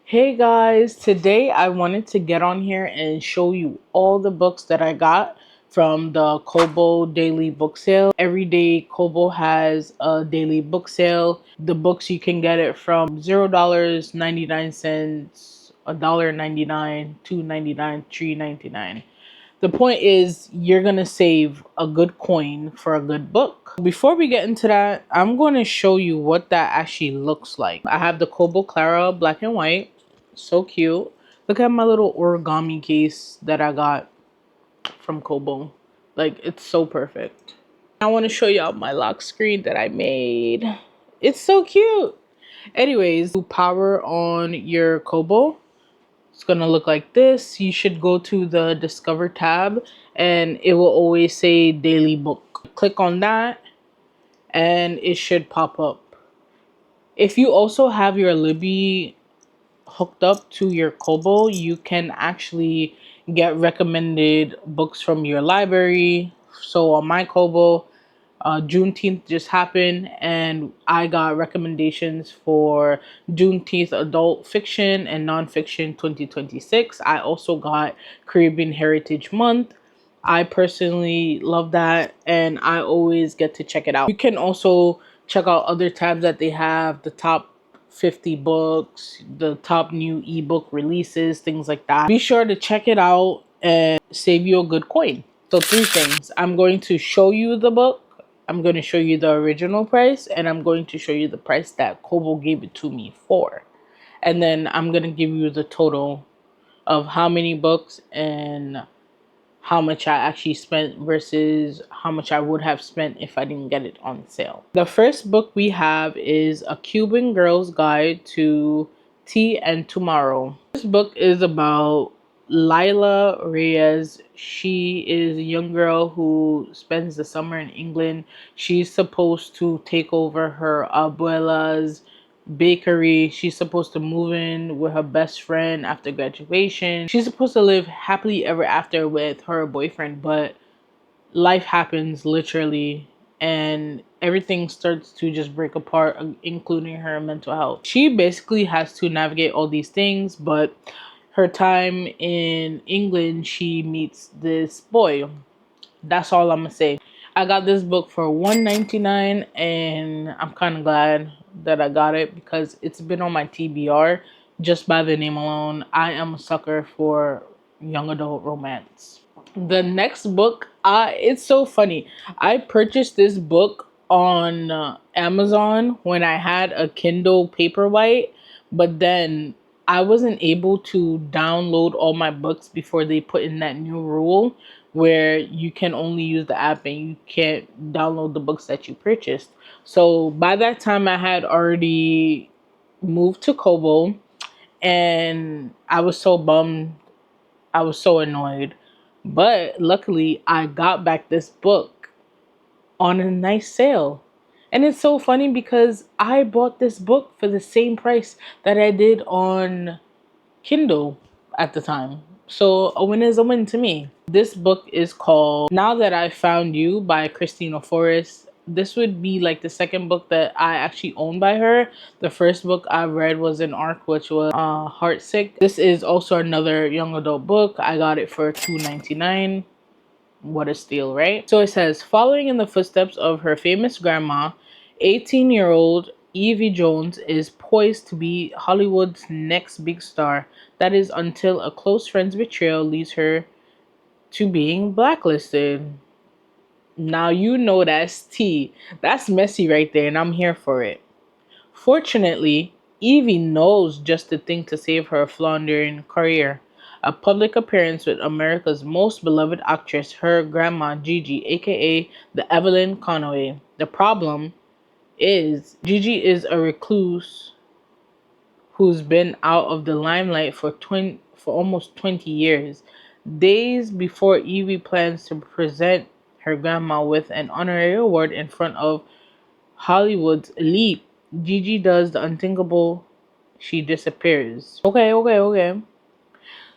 Hey guys, today I wanted to get on here and show you all the books that I got from the Kobo daily book sale. Every day Kobo has a daily book sale. The books you can get it from $0, 99 cents, $1.99, $2.99, $3.99. The point is, you're gonna save a good coin for a good book. Before we get into that, I'm going to show you what that actually looks like. I have the Kobo Clara black and white. So cute. Look at my little origami case that I got from Kobo. Like, it's so perfect. I want to show you all my lock screen that I made. It's so cute. Anyways, to power on your Kobo, it's gonna look like this. You should go to the Discover tab and it will always say daily book. Click on that and it should pop up. If you also have your Libby hooked up to your Kobo, you can actually get recommended books from your library. So on my Kobo, Juneteenth just happened, and I got recommendations for Juneteenth adult fiction and nonfiction 2026. I also got Caribbean Heritage Month. I personally love that, and I always get to check it out. You can also check out other tabs that they have, the top 50 books, the top new ebook releases, things like that. Be sure to check it out and save you a good coin. So three things. I'm going to show you the book. I'm going to show you the original price, and I'm going to show you the price that Kobo gave it to me for. And then I'm going to give you the total of how many books and how much I actually spent versus how much I would have spent if I didn't get it on sale. The first book we have is A Cuban Girl's Guide to Tea and Tomorrow. This book is about Lila Reyes. She is a young girl who spends the summer in England. She's supposed to take over her abuela's bakery. She's supposed to move in with her best friend after graduation. She's supposed to live happily ever after with her boyfriend, but life happens literally and everything starts to just break apart, including her mental health. She basically has to navigate all these things, but her time in England, she meets this boy. That's all I'm gonna say. I got this book for $1.99 and I'm kind of glad that I got it because it's been on my TBR just by the name alone. I am a sucker for young adult romance. The next book, it's so funny. I purchased this book on Amazon when I had a Kindle Paperwhite, but then I wasn't able to download all my books before they put in that new rule where you can only use the app and you can't download the books that you purchased. So by that time, I had already moved to Kobo and I was so bummed. I was so annoyed. But luckily, I got back this book on a nice sale. And it's so funny because I bought this book for the same price that I did on Kindle at the time. So a win is a win to me. This book is called Now That I Found You by Christina Forrest. This would be like the second book that I actually own by her. The first book I read was an arc, which was Heartsick. This is also another young adult book. I got it for $2.99. What a steal, right? So it says, following in the footsteps of her famous grandma, 18-year-old Evie Jones is poised to be Hollywood's next big star. That is until a close friend's betrayal leads her to being blacklisted. Now you know that's tea. That's messy right there, and I'm here for it. Fortunately, Evie knows just the thing to save her floundering career. A public appearance with America's most beloved actress, her grandma Gigi, aka the Evelyn Conway. The problem is, Gigi is a recluse who's been out of the limelight for almost 20 years. Days before Evie plans to present her grandma with an honorary award in front of Hollywood's elite, Gigi does the unthinkable. She disappears. Okay.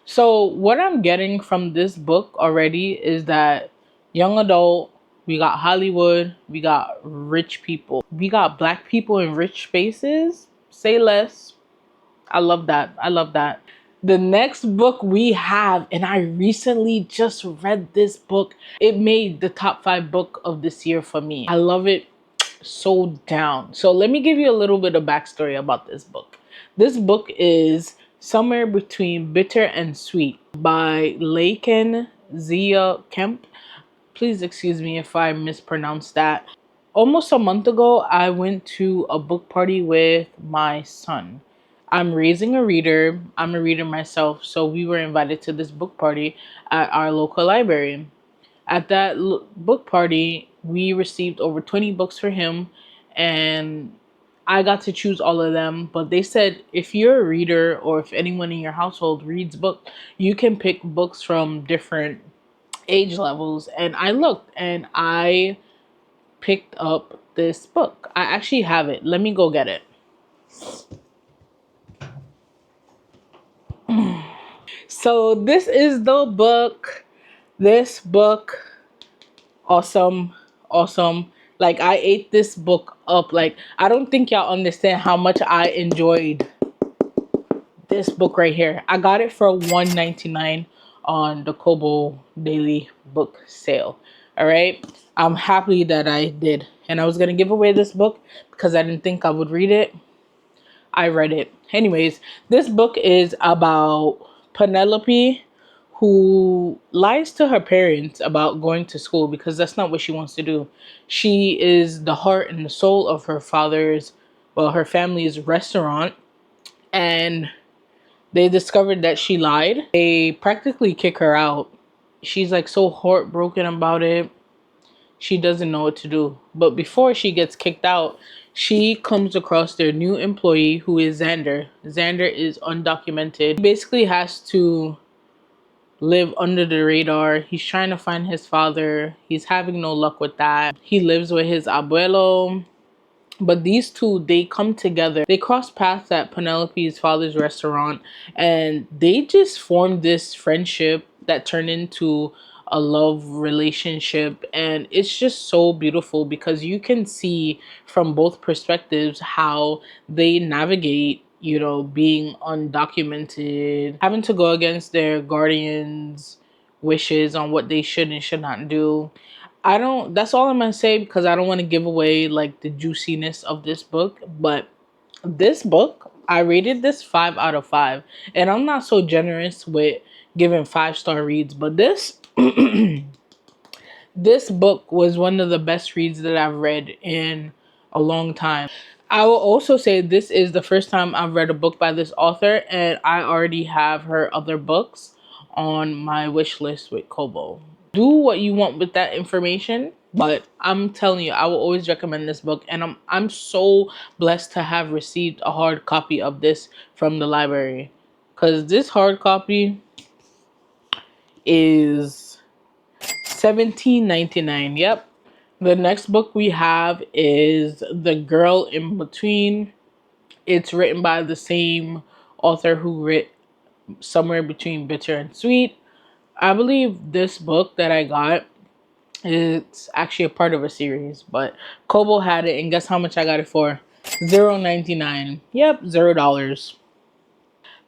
So what I'm getting from this book already is that young adult, we got Hollywood, we got rich people. We got black people in rich spaces. Say less. I love that. I love that. The next book we have, and I recently just read this book. It made the top 5 book of this year for me. I love it so down. So let me give you a little bit of backstory about this book. This book is Somewhere Between Bitter and Sweet by Laken Zia Kemp. Please excuse me if I mispronounced that. Almost a month ago, I went to a book party with my son. I'm raising a reader. I'm a reader myself, so we were invited to this book party at our local library. At that book party, we received over 20 books for him, and I got to choose all of them. But they said if you're a reader or if anyone in your household reads books, you can pick books from different age levels. And I looked and I picked up this book. I actually have it. Let me go get it. So this is the book. This book, awesome, awesome. Like I ate this book up. Like I don't think y'all understand how much I enjoyed this book right here. I got it for $1.99 on the Kobo daily book sale. All right. I'm happy that I did. And I was gonna give away this book because I didn't think I would read it. I read it. Anyways, this book is about Penelope who lies to her parents about going to school because that's not what she wants to do. She is the heart and the soul of her father's, well, her family's restaurant, and they discovered that she lied. They practically kick her out. She's like so heartbroken about it. She doesn't know what to do. But before she gets kicked out, she comes across their new employee who is Xander. Xander is undocumented. He basically has to live under the radar. He's trying to find his father. He's having no luck with that. He lives with his abuelo. But these two, they come together. They cross paths at Penelope's father's restaurant, and they just formed this friendship that turned into a love relationship. And it's just so beautiful because you can see from both perspectives how they navigate, you know, being undocumented, having to go against their guardians' wishes on what they should and should not do. I don't, that's all I'm gonna say because I don't want to give away like the juiciness of this book. But this book, I rated this 5 out of 5. And I'm not so generous with giving 5-star reads, but this this book was one of the best reads that I've read in a long time. I will also say this is the first time I've read a book by this author, and I already have her other books on my wish list with Kobo. Do what you want with that information, but I'm telling you, I will always recommend this book, and I'm so blessed to have received a hard copy of this from the library, because this hard copy is $17.99. Yep. The next book we have is The Girl in Between. It's written by the same author who wrote Somewhere Between Bitter and Sweet. I believe this book that I got, it's actually a part of a series, but Kobo had it, and guess how much I got it for? $0.99. Yep, $0.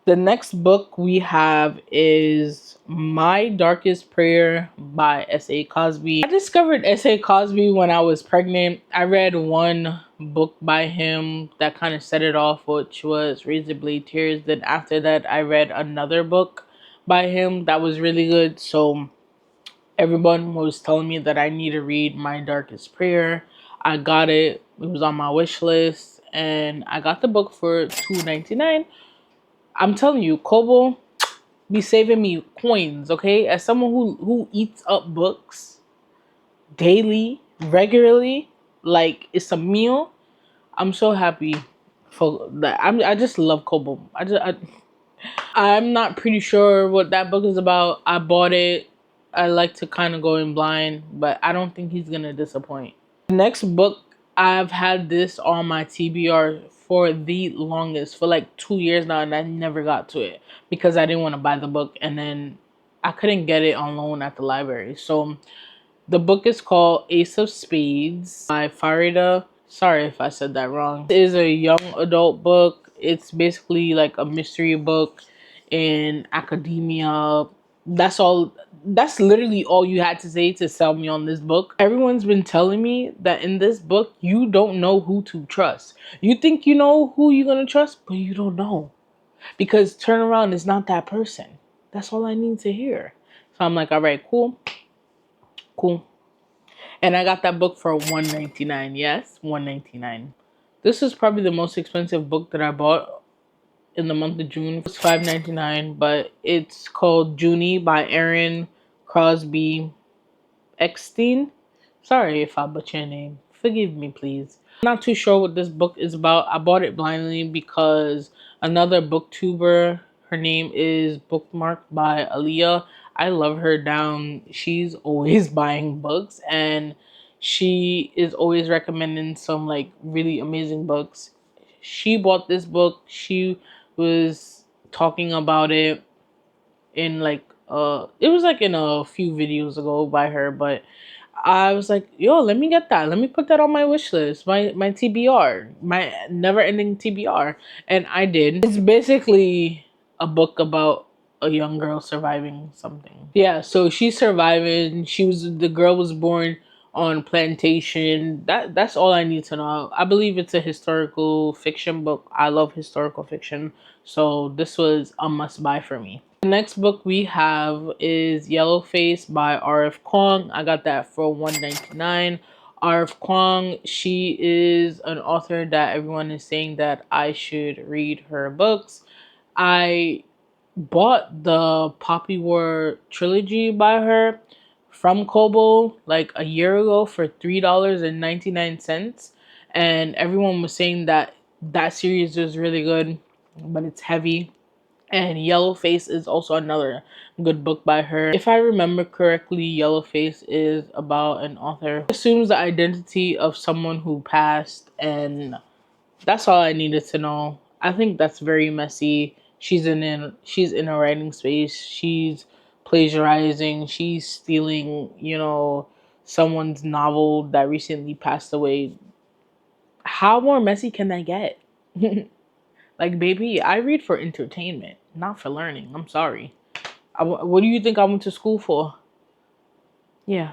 The next book we have is My Darkest Prayer by S.A. Cosby. I discovered S.A. Cosby when I was pregnant. I read one book by him that kind of set it off, which was Razorblade Tears. Then after that, I read another book by him that was really good. So everyone was telling me that I need to read My Darkest Prayer. I got it. It was on my wish list, and I got the book for $2.99. I'm telling you, Kobo be saving me coins, okay? As someone who eats up books daily, regularly, like it's a meal, I'm so happy for that. I just love Kobo. I'm not pretty sure what that book is about. I bought it. I like to kind of go in blind, but I don't think he's gonna disappoint. The next book, I've had this on my TBR for the longest, for like 2 years now, and I never got to it because I didn't want to buy the book, and then I couldn't get it on loan at the library. So the book is called Ace of Spades by Farida. Sorry if I said that wrong. It is a young adult book. It's basically like a mystery book in academia. That's all. That's literally all you had to say to sell me on this book. Everyone's been telling me that in this book, you don't know who to trust. You think you know who you're going to trust, but you don't know. Because turnaround is not that person. That's all I need to hear. So I'm like, all right, cool, cool. And I got that book for $1.99. Yes, $1.99. This is probably the most expensive book that I bought in the month of June. It's $5.99, but it's called Junie by Aaron Crosby Eckstein. Sorry if I butcher your name. Forgive me, please. I'm not too sure what this book is about. I bought it blindly because another booktuber, her name is Bookmarked by Aaliyah. I love her down. She's always buying books and she is always recommending some like really amazing books. She bought this book. She was talking about it in like it was like in a few videos ago by her, but I was like, yo, let me get that. Let me put that on my wish list, my TBR, my never ending TBR. And I did. It's basically a book about a young girl surviving something. Yeah, so she's surviving. The girl was born on plantation. That's all I need to know. I believe it's a historical fiction book. I love historical fiction. So this was a must buy for me. The next book we have is Yellowface by R.F. Kuang. I got that for $1.99. R.F. Kuang, she is an author that everyone is saying that I should read her books. I bought the Poppy War trilogy by her from Kobo like a year ago for $3.99, and everyone was saying that that series is really good, but it's heavy. And Yellowface is also another good book by her. If I remember correctly, Yellowface is about an author who assumes the identity of someone who passed, and that's all I needed to know. I think that's very messy. She's in a writing space. She's plagiarizing. She's stealing, someone's novel that recently passed away. How more messy can I get? Like, baby, I read for entertainment, not for learning. I'm sorry. What do you think I went to school for? Yeah.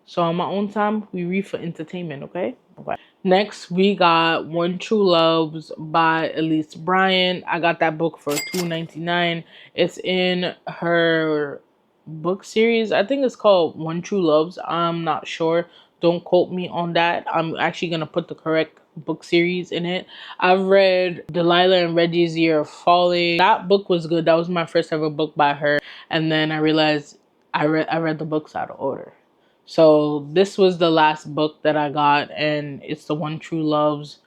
So on my own time, we read for entertainment, okay? Okay. Next, we got One True Loves by Elise Bryant. I got that book for $2.99. It's in her book series. I think it's called One True Loves. I'm not sure. Don't quote me on that. I'm actually going to put the correct book series in it. I've read Delilah and Reggie's Year of Falling. That book was good. That was my first ever book by her. And then I realized I read the books out of order. So this was the last book that I got, and it's the One True Loves.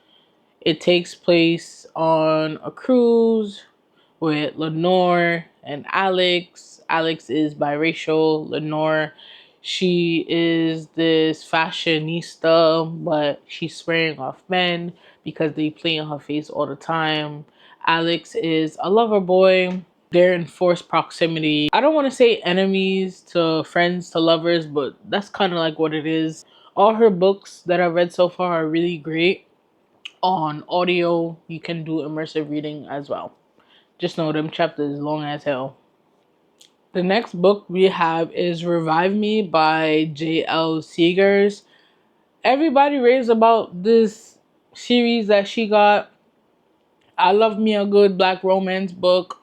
It takes place on a cruise with Lenore and Alex. Alex is biracial. Lenore, she is this fashionista, but she's swearing off men because they play in her face all the time. Alex is a lover boy. They're in forced proximity. I don't want to say enemies to friends to lovers, but that's kind of like what it is. All her books that I've read so far are really great. On audio, you can do immersive reading as well. Just know them chapters long as hell. The next book we have is Revive Me by J.L. Seegers. Everybody raves about this series that she got. I love me a good black romance book.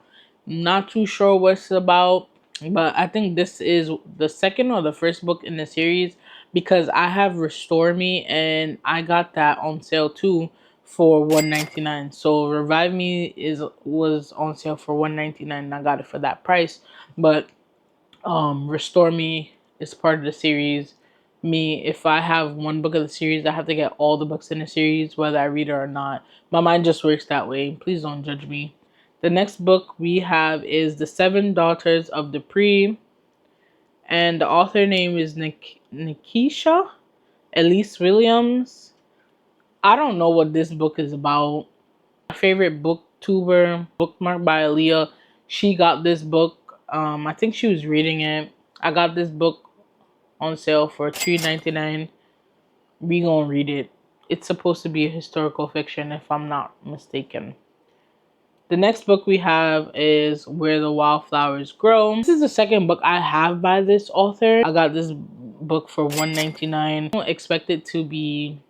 Not too sure what it's about, but I think this is the second or the first book in the series because I have Restore Me and I got that on sale too for $1.99. So Revive Me was on sale for $1.99 and I got it for that price. But Restore Me is part of the series. Me, if I have one book of the series, I have to get all the books in the series, whether I read it or not. My mind just works that way. Please don't judge me. The next book we have is The Seven Daughters of Dupree, and the author name is Nikisha Elise Williams. I don't know what this book is about. My favorite booktuber, Bookmarked by Aaliyah, she got this book. I think she was reading it. I got this book on sale for $3.99. We gonna read it. It's supposed to be a historical fiction, if I'm not mistaken. The next book we have is Where the Wildflowers Grow. This is the second book I have by this author. I got this book for $1.99. I don't expect it to be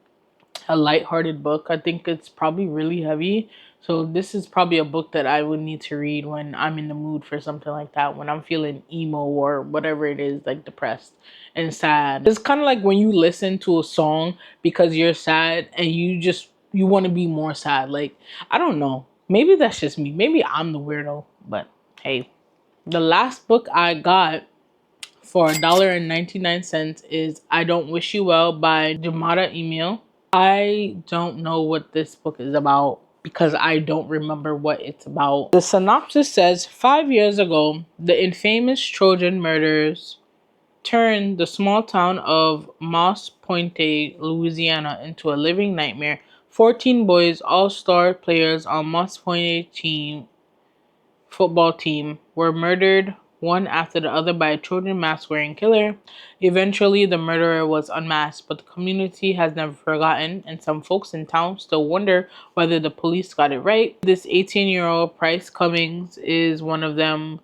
a lighthearted book. I think it's probably really heavy. So this is probably a book that I would need to read when I'm in the mood for something like that, when I'm feeling emo or whatever it is, like depressed and sad. It's kind of like when you listen to a song because you're sad and you want to be more sad. Like, I don't know. Maybe that's just me. Maybe I'm the weirdo, but hey. The last book I got for $1.99 is I Don't Wish You Well by Jamada Email. I don't know what this book is about because I don't remember what it's about. The synopsis says 5 years ago, the infamous Trojan murders turned the small town of Moss Point, Louisiana into a living nightmare. 14 boys, all star players on Moss Point football team, were murdered one after the other by a Trojan mask-wearing killer. Eventually, the murderer was unmasked, but the community has never forgotten, and some folks in town still wonder whether the police got it right. This 18-year-old Price Cummings is one of them.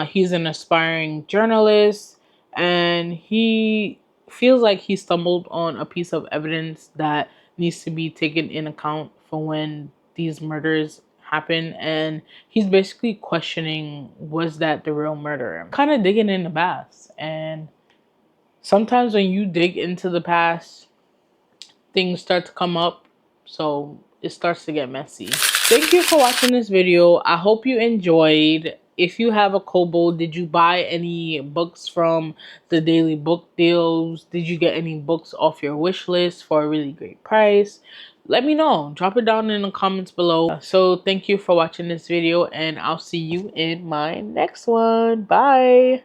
He's an aspiring journalist, and he feels like he stumbled on a piece of evidence that needs to be taken in account for when these murders happen, and he's basically questioning, was that the real murderer? Kind of digging in the past, and sometimes when you dig into the past, things start to come up, so it starts to get messy. Thank you for watching this video. I hope you enjoyed. If you have a Kobo, did you buy any books from the daily book deals? Did you get any books off your wish list for a really great price? Let me know. Drop it down in the comments below. So thank you for watching this video, and I'll see you in my next one. Bye.